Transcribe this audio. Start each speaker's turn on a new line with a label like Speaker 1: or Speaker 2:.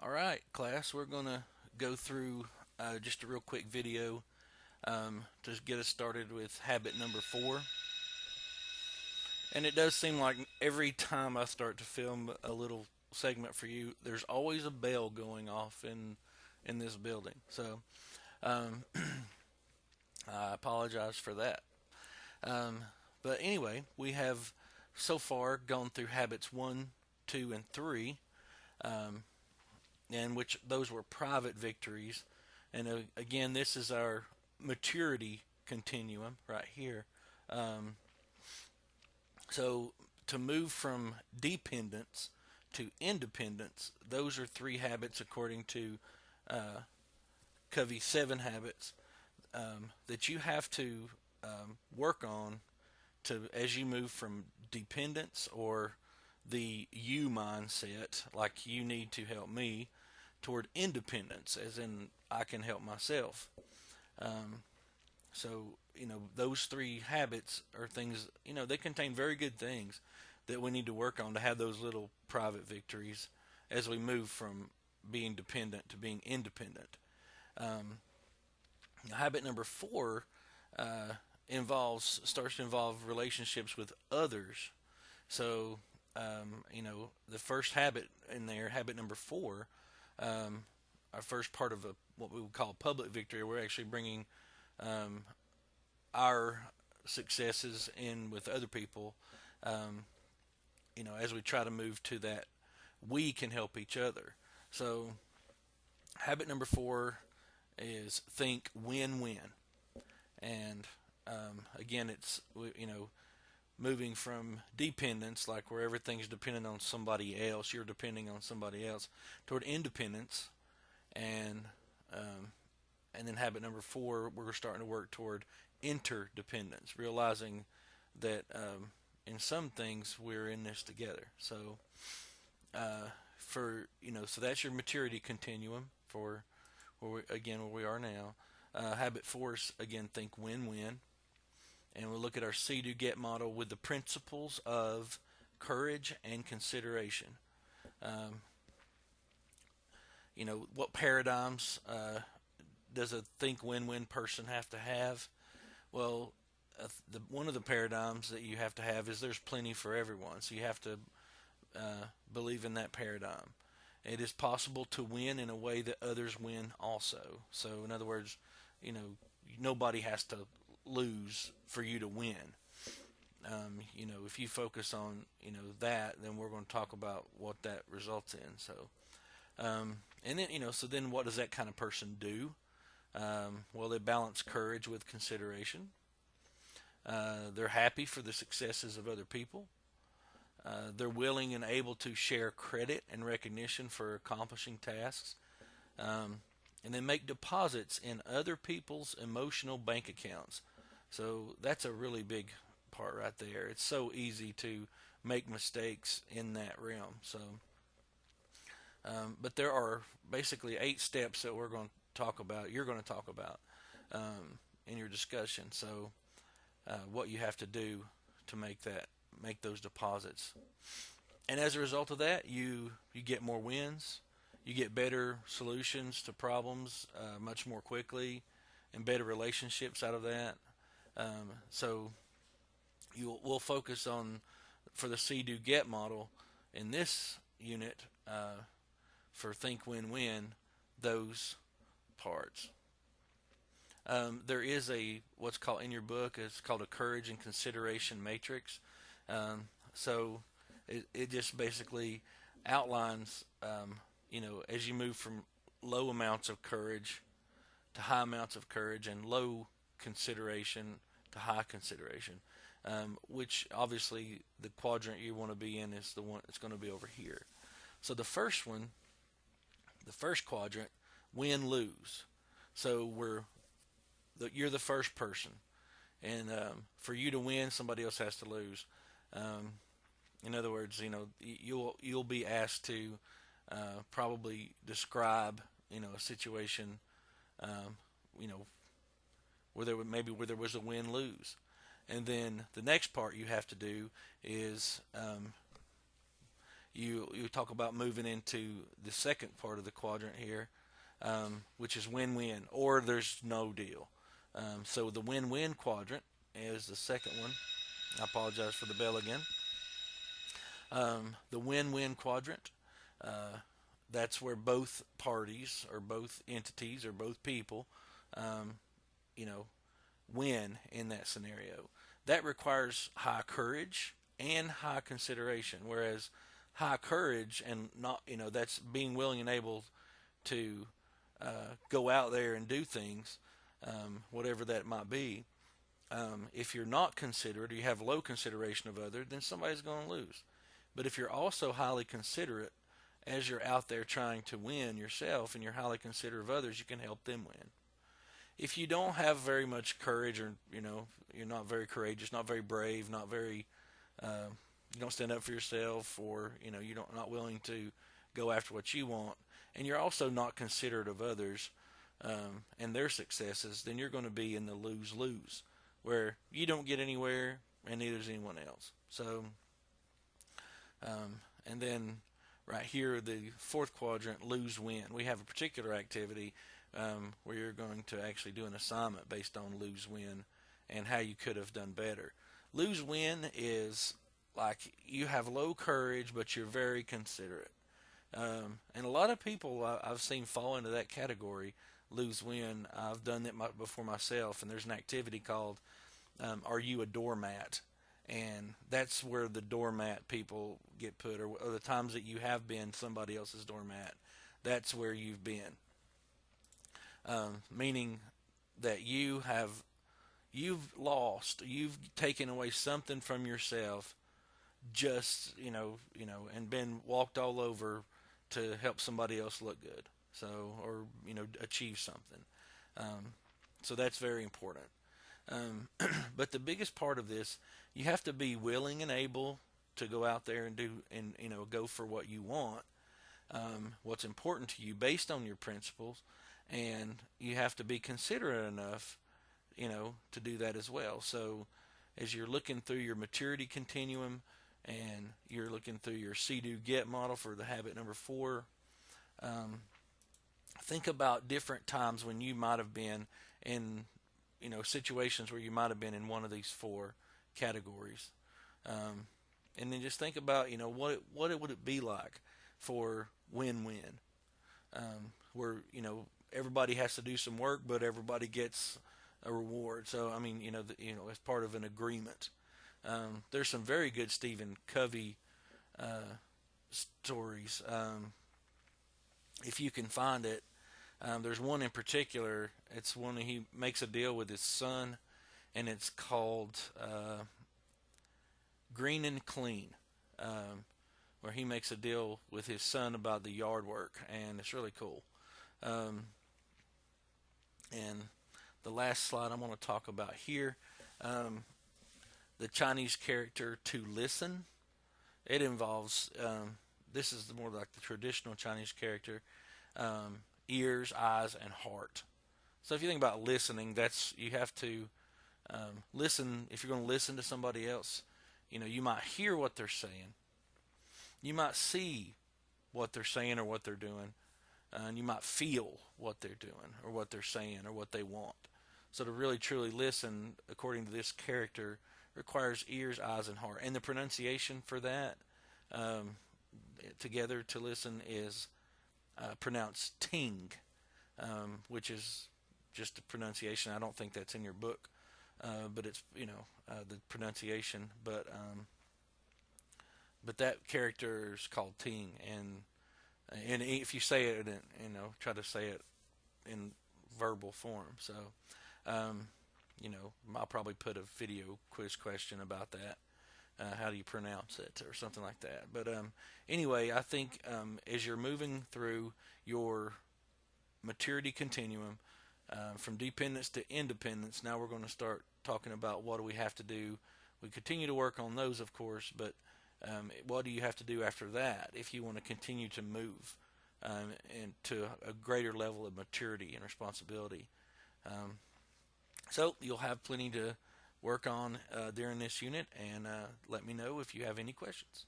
Speaker 1: All right, class, we're going to go through just a real quick video to get us started with habit number 4. And it does seem like every time I start to film a little segment for you, there's always a bell going off in this building. So um, I apologize for that. Um, but anyway, we have so far gone through habits 1, 2, and 3. Um, and which those were private victories. And again, this is our maturity continuum right here. Um, so to move from dependence to independence, those are 3 habits according to uh, Covey's 7 habits that you have to work on to as you move from dependence or the you mindset, like you need to help me, toward independence, as in I can help myself. Um, so those 3 habits are things, they contain very good things that we need to work on to have those little private victories as we move from being dependent to being independent. Um, Habit number 4 uh, starts to involve relationships with others. So, the first habit in there, habit number 4, um, our first part of what we would call public victory, we're actually bringing um, our successes in with other people. Um, as we try to move to that, we can help each other. So, habit number 4 is think win-win, and again, it's moving from dependence, like where everything's dependent on somebody else, you're depending on somebody else, toward independence, and um, and then habit number 4, we're starting to work toward interdependence, realizing that in some things we're in this together. So so that's your maturity continuum for where we are now. Habit 4 is again think win-win, and we'll look at our see do get model with the principles of courage and consideration. Um, what paradigms does a think win-win person have to have? Well, one of the paradigms that you have to have is there's plenty for everyone. So you have to believe in that paradigm. It is possible to win in a way that others win also. So, in other words, nobody has to lose for you to win. If you focus on that, then we're going to talk about what that results in. So, and then so then what does that kind of person do? Well, they balance courage with consideration. They're happy for the successes of other people. They're willing and able to share credit and recognition for accomplishing tasks. Um, and then make deposits in other people's emotional bank accounts. So that's a really big part right there. It's so easy to make mistakes in that realm. But there are basically 8 steps that we're going to talk about. You're going to talk about in your discussion. So what you have to do to make those deposits, and as a result of that, you get more wins. You get better solutions to problems much more quickly, and better relationships out of that. So we'll focus on for the see do get model in this unit for think win win those parts. There is what's called in your book. It's called a courage and consideration matrix. So it just basically outlines, as you move from low amounts of courage to high amounts of courage, and low consideration to high consideration, which obviously the quadrant you want to be in is the one that's going to be over here. So the first quadrant, win lose. So you're the first person, and for you to win, somebody else has to lose. Um, in other words, you'll be asked to probably describe a situation, um, you know where there was a win lose, and then the next part you have to do is you talk about moving into the second part of the quadrant here, which is win-win, or there's no deal. So the win-win quadrant is the second one. I apologize for the bell again. The win-win quadrant, that's where both parties or both entities or both people, um, you know, win in that scenario. That requires high courage and high consideration. Whereas high courage and not, that's being willing and able to go out there and do things, whatever that might be. If you're not considerate or you have low consideration of others, then somebody's going to lose. But if you're also highly considerate as you're out there trying to win yourself and you're highly considerate of others, you can help them win. If you don't have very much courage, or you're not very courageous, not very brave, not very you don't stand up for yourself, or you don't not willing to go after what you want, and you're also not considerate of others and their successes, then you're going to be in the lose-lose, where you don't get anywhere and neither does anyone else. So and then right here, the fourth quadrant, lose-win. We have a particular activity where you're going to actually do an assignment based on lose-win and how you could have done better. Lose-win is like you have low courage, but you're very considerate. And a lot of people I've seen fall into that category, lose-win. I've done that before myself, and there's an activity called Are You a Doormat? And that's where the doormat people get put, or the times that you have been somebody else's doormat. That's where you've been. Meaning that you've lost, you've taken away something from yourself, just and been walked all over to help somebody else look good. So, or achieve something. So that's very important. But the biggest part of this, you have to be willing and able to go out there and do and go for what you want, what's important to you based on your principles, and you have to be considerate enough, to do that as well. So, as you're looking through your maturity continuum, and you're looking through your see-do-get model for the habit number 4, think about different times when you might have been in situations where you might have been in one of these 4 categories, and then just think about what would it be like for win-win, where everybody has to do some work, but everybody gets a reward. So I mean, as part of an agreement. There's some very good Stephen Covey stories. If you can find it, there's one in particular. It's one he makes a deal with his son, and it's called Green and Clean, where he makes a deal with his son about the yard work, and it's really cool. And the last slide I'm going to talk about here, the Chinese character to listen. It involves, this is more like the traditional Chinese character, ears, eyes, and heart. So if you think about listening, you have to listen. If you're going to listen to somebody else, you might hear what they're saying. You might see what they're saying or what they're doing. And you might feel what they're doing or what they're saying or what they want. So to really truly listen, according to this character, requires ears, eyes, and heart. And the pronunciation for that together to listen is pronounced ting, which is just a pronunciation. I don't think that's in your book, but it's the pronunciation. But that character is called ting, and if you say it, try to say it in verbal form. So, I'll probably put a video quiz question about that. How do you pronounce it, or something like that. But anyway, I think as you're moving through your maturity continuum from dependence to independence, now we're going to start talking about what do we have to do. We continue to work on those, of course, but what do you have to do after that if you want to continue to move into a greater level of maturity and responsibility? So you'll have plenty to work on during this unit, and let me know if you have any questions.